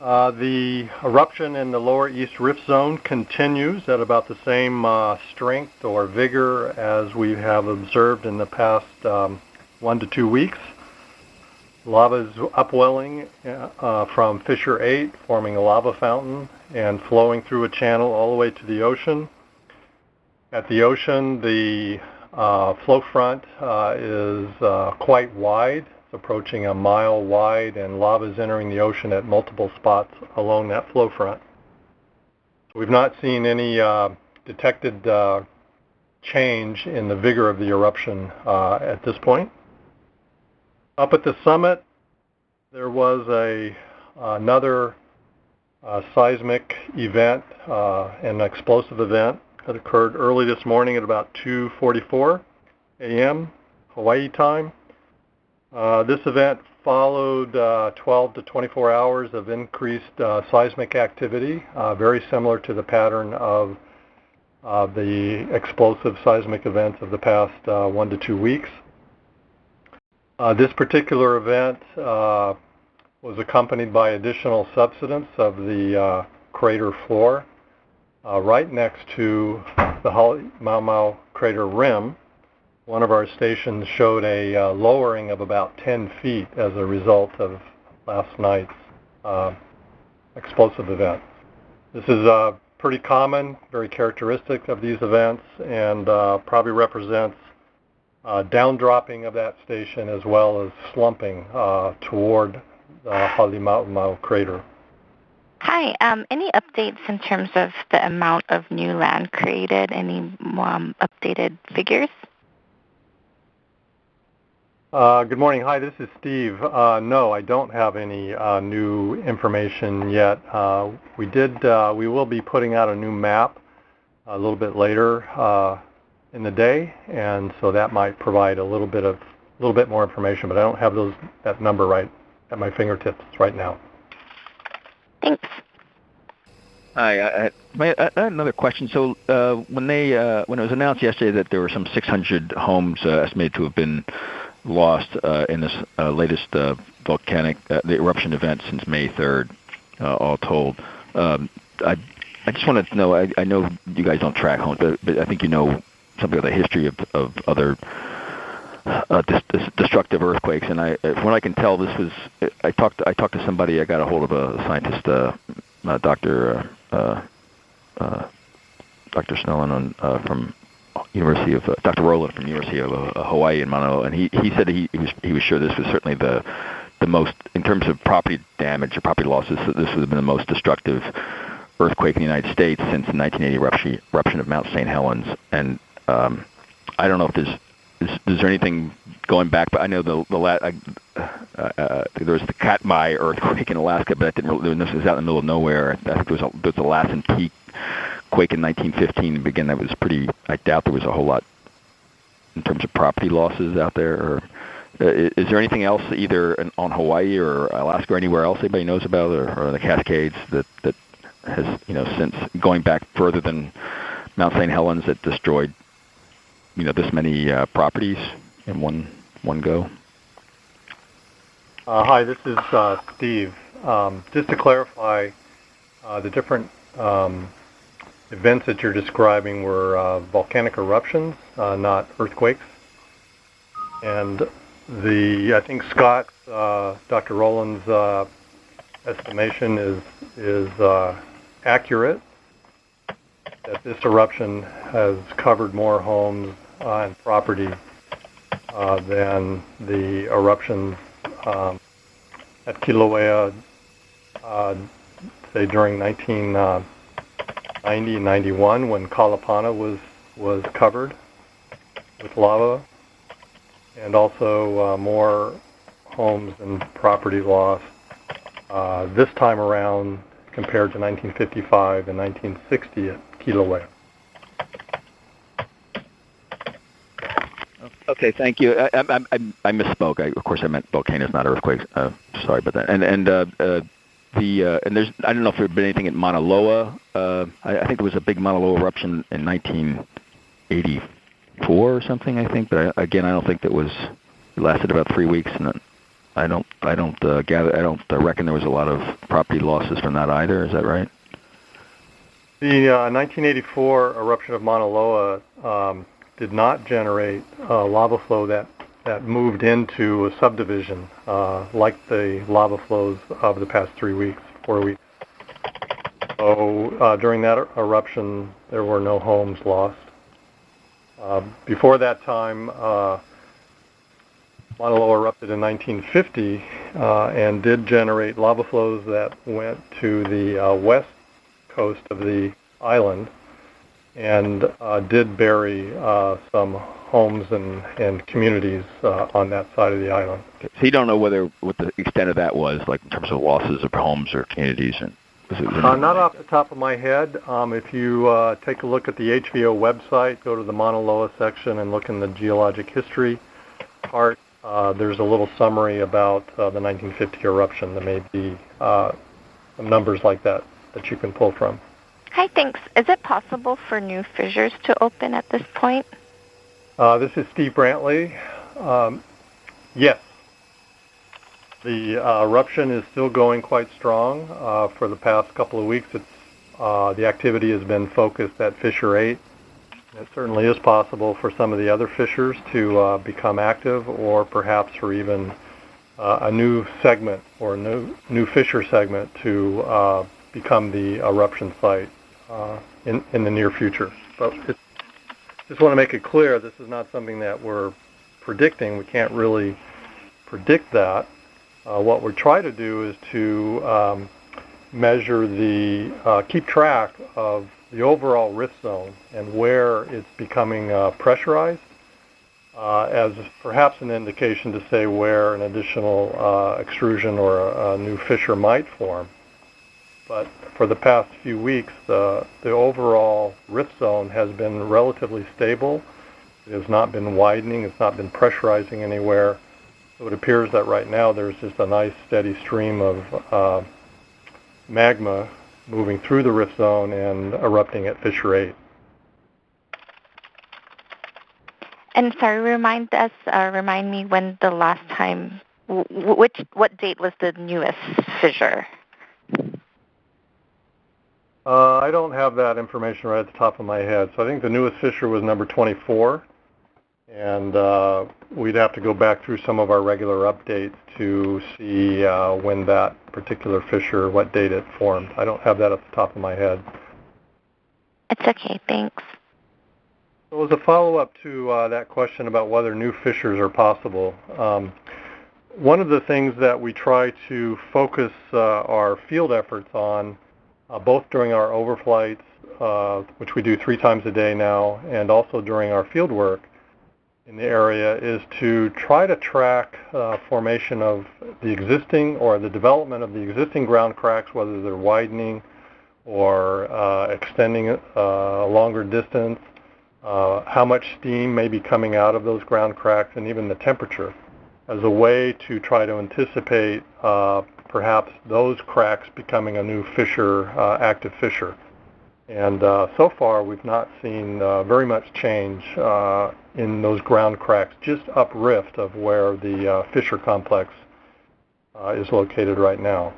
The eruption in the lower east rift zone continues at about the same strength or vigor as we have observed in the past 1 to 2 weeks. Lava is upwelling from Fissure 8, forming a lava fountain and flowing through a channel all the way to the ocean. At the ocean, the flow front is quite wide. It's approaching a mile wide, and lava is entering the ocean at multiple spots along that flow front. We've not seen any detected change in the vigor of the eruption at this point. Up at the summit, there was another seismic event, an explosive event that occurred early this morning at about 2:44 a.m. Hawaii time. This event followed 12 to 24 hours of increased seismic activity, very similar to the pattern of the explosive seismic events of the past 1 to 2 weeks. This particular event was accompanied by additional subsidence of the crater floor right next to the Mau crater rim. One of our stations showed a lowering of about 10 feet as a result of last night's explosive event. This is pretty common, very characteristic of these events, and probably represents down-dropping of that station as well as slumping toward the Halemaumau crater. Hi, any updates in terms of the amount of new land created? Any updated figures? Good morning. Hi, this is Steve. No, I don't have any new information yet. We will be putting out a new map a little bit later in the day, and so that might provide a little bit more information. But I don't have that number right at my fingertips right now. Thanks. Hi, I had another question. So when it was announced yesterday that there were some 600 homes estimated to have been lost in this latest volcanic the eruption event since May 3rd, all told, I just wanted to know. I know you guys don't track homes, but I think you know something of the history of other destructive earthquakes. And from what I can tell, this was. I talked to somebody. I got a hold of a scientist, Dr. Snellen from University of Dr. Rowland from University of Hawaii in Manoa, and he said he was sure this was certainly the most, in terms of property damage or property losses, this would have been the most destructive earthquake in the United States since the 1980 eruption of Mount St. Helens. And I don't know if is there anything going back, but I know there was the Katmai earthquake in Alaska, but this was out in the middle of nowhere. I think there was a Lassen Peak quake in 1915. Again, that was pretty. I doubt there was a whole lot in terms of property losses out there. Or is there anything else either on Hawaii or Alaska or anywhere else anybody knows about, or the Cascades that has since going back further than Mount St. Helens that destroyed this many properties in one go? Hi, this is Steve. Just to clarify, the different events that you're describing were volcanic eruptions, not earthquakes. And I think Scott's, Dr. Rowland's estimation is accurate, that this eruption has covered more homes and property than the eruptions at Kilauea, say during 1990 and 91, when Kalapana was covered with lava, and also more homes and property lost this time around compared to 1955 and 1960 at Kilauea. Okay, thank you. I misspoke. Of course, I meant volcanoes, not earthquakes. Sorry about that. And there's, I don't know if there had been anything at Mauna Loa. I think there was a big Mauna Loa eruption in 1984 or something. I think, but again, I don't think it lasted about 3 weeks, and reckon there was a lot of property losses from that either. Is that right? The 1984 eruption of Mauna Loa did not generate lava flow that moved into a subdivision like the lava flows of the past 4 weeks. So during that eruption, there were no homes lost. Before that time, Mauna Loa erupted in 1950 and did generate lava flows that went to the west coast of the island and did bury some homes and communities on that side of the island. Okay. So you don't know what the extent of that was, like in terms of losses of homes or communities? Not off the top of my head. If you take a look at the HVO website, go to the Mauna Loa section and look in the geologic history part, there's a little summary about the 1950 eruption. There may be some numbers like that you can pull from. Hi, thanks. Is it possible for new fissures to open at this point? This is Steve Brantley. Yes. The eruption is still going quite strong. For the past couple of weeks, the activity has been focused at Fissure 8. It certainly is possible for some of the other fissures to become active, or perhaps for even a new segment or new fissure segment to become the eruption site in the near future. But just want to make it clear, this is not something that we're predicting. We can't really predict that. What we try to do is to measure keep track of the overall rift zone and where it's becoming pressurized as perhaps an indication to say where an additional extrusion or a new fissure might form. But for the past few weeks, the overall rift zone has been relatively stable. It has not been widening. It's not been pressurizing anywhere. So it appears that right now there's just a nice steady stream of magma moving through the rift zone and erupting at Fissure 8. And sorry, remind me when the last time, what date was the newest fissure? I don't have that information right at the top of my head. So I think the newest fissure was number 24. And we'd have to go back through some of our regular updates to see when that particular fissure, what date it formed. I don't have that at the top of my head. It's okay, thanks. So as a follow-up to that question about whether new fissures are possible, one of the things that we try to focus our field efforts on, both during our overflights, which we do 3 times a day now, and also during our field work in the area, is to try to track formation of the existing or the development of the existing ground cracks, whether they're widening or extending a longer distance, how much steam may be coming out of those ground cracks, and even the temperature, as a way to try to anticipate perhaps those cracks becoming a new fissure, active fissure. And so far, we've not seen very much change in those ground cracks just uprift of where the fissure complex is located right now.